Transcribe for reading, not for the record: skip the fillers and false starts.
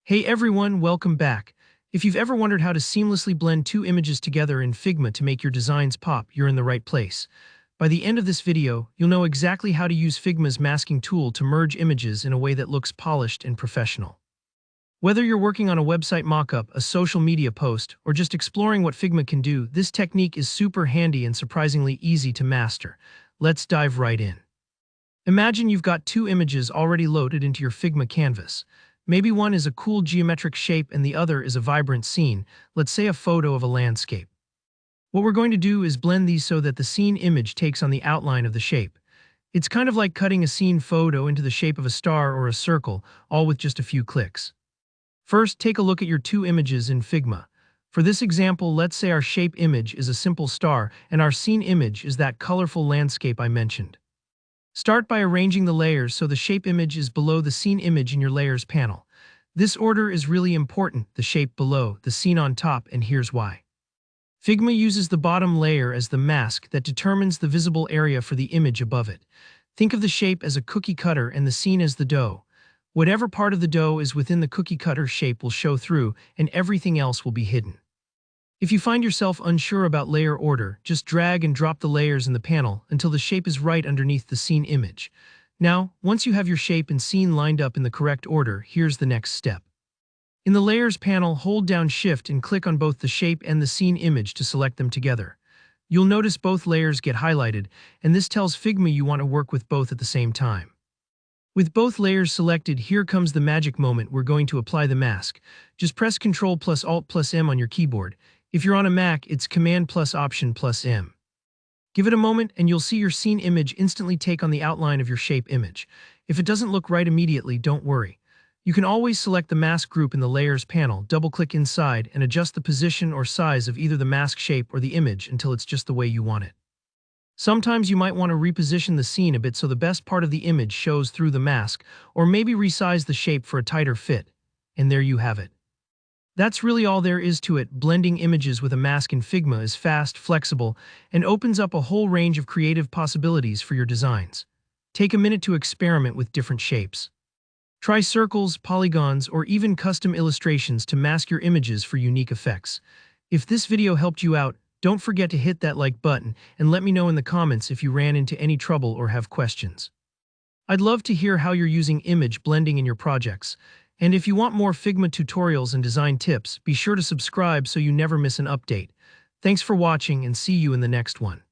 Hey everyone, welcome back. If you've ever wondered how to seamlessly blend two images together in Figma to make your designs pop, you're in the right place. By the end of this video, you'll know exactly how to use Figma's masking tool to merge images in a way that looks polished and professional. Whether you're working on a website mockup, a social media post, or just exploring what Figma can do, this technique is super handy and surprisingly easy to master. Let's dive right in. Imagine you've got two images already loaded into your Figma canvas. Maybe one is a cool geometric shape and the other is a vibrant scene, let's say a photo of a landscape. What we're going to do is blend these so that the scene image takes on the outline of the shape. It's kind of like cutting a scene photo into the shape of a star or a circle, all with just a few clicks. First, take a look at your two images in Figma. For this example, let's say our shape image is a simple star and our scene image is that colorful landscape I mentioned. Start by arranging the layers so the shape image is below the scene image in your layers panel. This order is really important, the shape below, the scene on top, and here's why. Figma uses the bottom layer as the mask that determines the visible area for the image above it. Think of the shape as a cookie cutter and the scene as the dough. Whatever part of the dough is within the cookie cutter shape will show through, and everything else will be hidden. If you find yourself unsure about layer order, just drag and drop the layers in the panel until the shape is right underneath the scene image. Now, once you have your shape and scene lined up in the correct order, here's the next step. In the Layers panel, hold down Shift and click on both the shape and the scene image to select them together. You'll notice both layers get highlighted, and this tells Figma you want to work with both at the same time. With both layers selected, here comes the magic moment we're going to apply the mask. Just press Ctrl plus Alt plus M on your keyboard. If you're on a Mac, it's Command plus Option plus M. Give it a moment and you'll see your scene image instantly take on the outline of your shape image. If it doesn't look right immediately, don't worry. You can always select the mask group in the Layers panel, double-click inside, and adjust the position or size of either the mask shape or the image until it's just the way you want it. Sometimes you might want to reposition the scene a bit so the best part of the image shows through the mask, or maybe resize the shape for a tighter fit. And there you have it. That's really all there is to it. Blending images with a mask in Figma is fast, flexible, and opens up a whole range of creative possibilities for your designs. Take a minute to experiment with different shapes. Try circles, polygons, or even custom illustrations to mask your images for unique effects. If this video helped you out, don't forget to hit that like button and let me know in the comments if you ran into any trouble or have questions. I'd love to hear how you're using image blending in your projects. And if you want more Figma tutorials and design tips, be sure to subscribe so you never miss an update. Thanks for watching and see you in the next one.